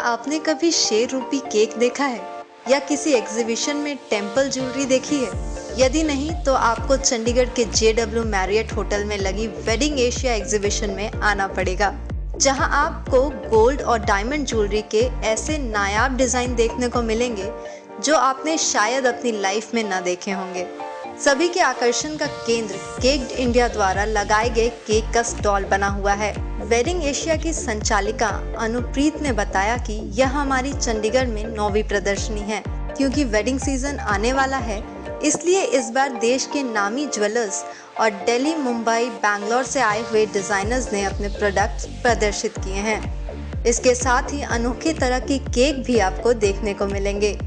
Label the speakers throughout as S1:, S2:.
S1: आपने कभी शेर रूपी केक देखा है या किसी एग्जीबिशन में टेम्पल ज्वेलरी देखी है? यदि नहीं तो आपको चंडीगढ़ के JW मैरियट होटल में लगी वेडिंग एशिया एग्जीबिशन में आना पड़ेगा, जहां आपको गोल्ड और डायमंड ज्वेलरी के ऐसे नायाब डिजाइन देखने को मिलेंगे जो आपने शायद अपनी लाइफ में न देखे होंगे। सभी के आकर्षण का केंद्र केक्ड इंडिया द्वारा लगाए गए केक का स्टॉल बना हुआ है। वेडिंग एशिया की संचालिका अनुप्रीत ने बताया कि यह हमारी चंडीगढ़ में 9वीं प्रदर्शनी है। क्योंकि वेडिंग सीजन आने वाला है, इसलिए इस बार देश के नामी ज्वेलर्स और दिल्ली, मुंबई, बैंगलोर से आए हुए डिजाइनर्स ने अपने प्रोडक्ट्स प्रदर्शित किए हैं। इसके साथ ही अनोखे तरह के केक भी आपको देखने को मिलेंगे।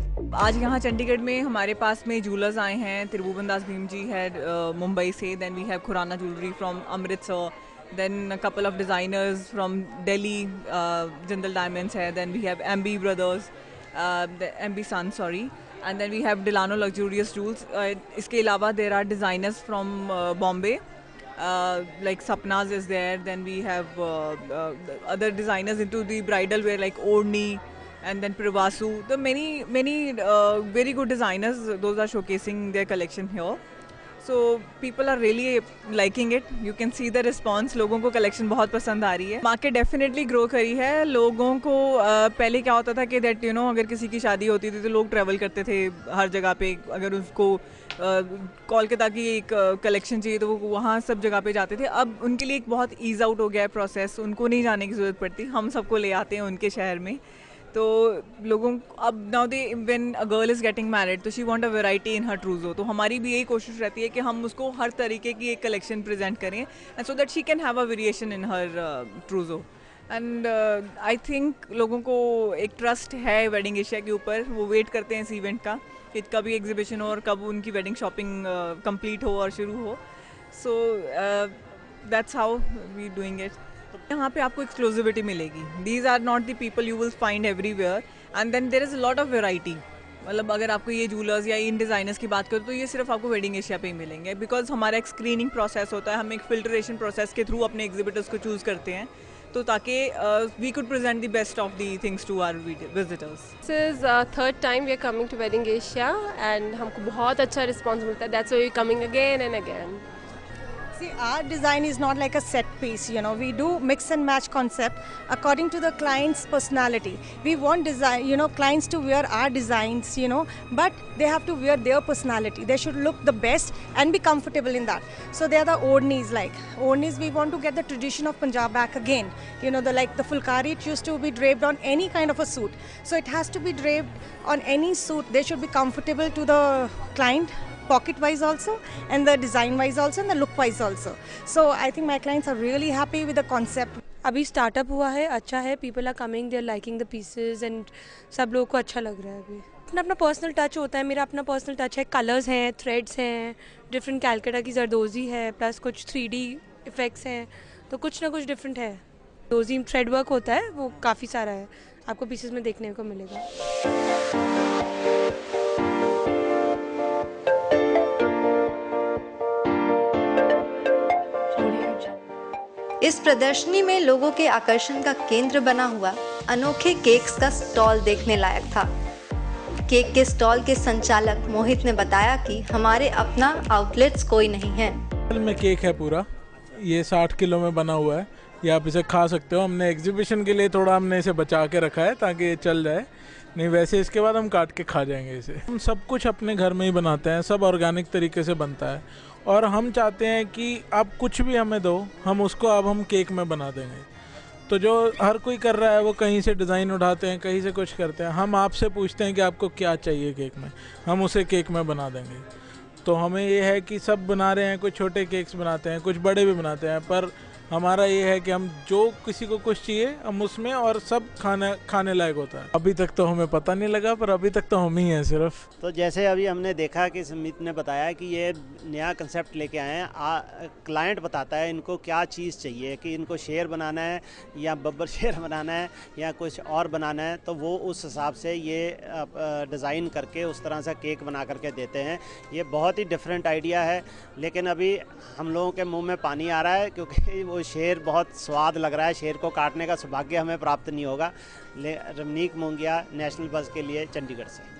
S2: आज यहाँ चंडीगढ़ में हमारे पास में जूलर्स आए हैं। त्रिभुवन दास भीम जी है मुंबई से, then we have Khurana jewellery from Amritsar, then a couple of designers from Delhi, Jindal Diamonds hai, then we have MB Brothers, MB Sons, sorry, and then we have Delano Luxurious Jewels. Iske alawa there are designers from Bombay, like Sapna's is there, then we have other designers into the bridal wear like Orni, and then Privasu. The many very good designers, those are showcasing their collection here. So people are really liking it. You can see the response. लोगों को collection बहुत पसंद आ रही है। Market definitely grow करी है। लोगों को पहले क्या होता था कि दैट अगर किसी की शादी होती थी तो लोग ट्रैवल करते थे हर जगह पे। अगर उसको कोलकाता की एक कलेक्शन चाहिए तो वो वहाँ सब जगह पे जाते थे। अब उनके लिए एक बहुत ईज आउट हो गया है प्रोसेस। उनको नहीं जाने की ज़रूरत पड़ती, हम सबको ले आते हैं उनके शहर में। तो लोगों अब now they when a girl is getting married तो she want a variety in her trousseau. तो हमारी भी यही कोशिश रहती है कि हम उसको हर तरीके की एक कलेक्शन प्रेजेंट करें and so that she can have a variation in her ट्रूजो। And I think लोगों को एक ट्रस्ट है वेडिंग एशिया के ऊपर। वो वेट करते हैं इस इवेंट का कि कब एग्जीबिशन हो और कब उनकी वेडिंग शॉपिंग कंप्लीट हो और शुरू हो। So that's how we doing it. यहाँ पे आपको एक्सक्लूसिविटी मिलेगी। These are not the people you will find everywhere and then there is a lot of variety. मतलब अगर आपको ये जूलर्स या इन डिज़ाइनर्स की बात करो तो ये सिर्फ आपको वेडिंग एशिया पे ही मिलेंगे, बिकॉज हमारा एक स्क्रीनिंग प्रोसेस होता है। हम एक फिल्ट्रेशन प्रोसेस के थ्रू अपने एग्जिबिटर्स को चूज़ करते हैं तो ताकि we could present the best of the things to our visitors.
S3: This is third time we are coming to wedding Asia and हमको बहुत अच्छा रिस्पॉन्स मिलता है। That's why we are coming again and again.
S4: See, our design is not like a set piece, we do mix and match concept according to the client's personality. We want clients to wear our designs, but they have to wear their personality. They should look the best and be comfortable in that. So they are the Odnis, we want to get the tradition of Punjab back again. The fulkari, it used to be draped on any kind of a suit. So it has to be draped on any suit. They should be comfortable to the client, pocket wise also, and the design wise also, and the look wise also. So I think my clients are really happy with the concept.
S5: अभी startup हुआ है, अच्छा है, people are coming, they are liking the pieces and सब लोगों को अच्छा लग रहा है। अभी अपना अपना पर्सनल टच होता है। मेरा अपना पर्सनल टच है, कलर्स हैं, थ्रेड्स हैं, डिफरेंट कैलकाटा की जरदोजी है, प्लस कुछ 3D इफेक्ट्स हैं, तो कुछ ना कुछ डिफरेंट है। जरदोजी थ्रेड वर्क होता है, वो काफ़ी सारा है, आपको पीसेज में देखने को मिलेगा।
S1: इस प्रदर्शनी में लोगों के आकर्षण का केंद्र बना हुआ अनोखे केक्स का स्टॉल देखने लायक था। केक के स्टॉल के संचालक मोहित ने बताया कि हमारे अपना आउटलेट्स कोई नहीं है।
S6: में केक है पूरा, ये 60 किलो में बना हुआ है, ये आप इसे खा सकते हो। हमने एग्जीबिशन के लिए थोड़ा हमने इसे बचा के रखा है ताकि ये चल जाए, नहीं वैसे इसके बाद हम काट के खा जाएंगे इसे। हम सब कुछ अपने घर में ही बनाते हैं, सब ऑर्गेनिक तरीके से बनता है और हम चाहते हैं कि आप कुछ भी हमें दो, हम उसको अब हम केक में बना देंगे। तो जो हर कोई कर रहा है वो कहीं से डिज़ाइन उठाते हैं, कहीं से कुछ करते हैं, हम आपसे पूछते हैं कि आपको क्या चाहिए केक में, हम उसे केक में बना देंगे। तो हमें ये है कि सब बना रहे हैं, कुछ छोटे केक्स बनाते हैं, कुछ बड़े भी बनाते हैं, पर हमारा ये है कि हम जो किसी को कुछ चाहिए हम उसमें, और सब खाने लायक होता है। अभी तक तो हमें पता नहीं लगा, पर अभी तक तो हम ही हैं सिर्फ।
S7: तो जैसे अभी हमने देखा कि सुमित ने बताया कि ये नया कंसेप्ट लेके आए हैं। क्लाइंट बताता है इनको क्या चीज़ चाहिए, कि इनको शेर बनाना है या बब्बर शेर बनाना है या कुछ और बनाना है, तो वो उस हिसाब से ये डिज़ाइन करके उस तरह से केक बना करके देते हैं। ये बहुत ही डिफरेंट आइडिया है, लेकिन अभी हम लोगों के मुँह में पानी आ रहा है क्योंकि वो वो शेर बहुत स्वाद लग रहा है, शेर को काटने का सौभाग्य हमें प्राप्त नहीं होगा। रमनीक मोंगिया, नेशनल बज़ के लिए, चंडीगढ़ से।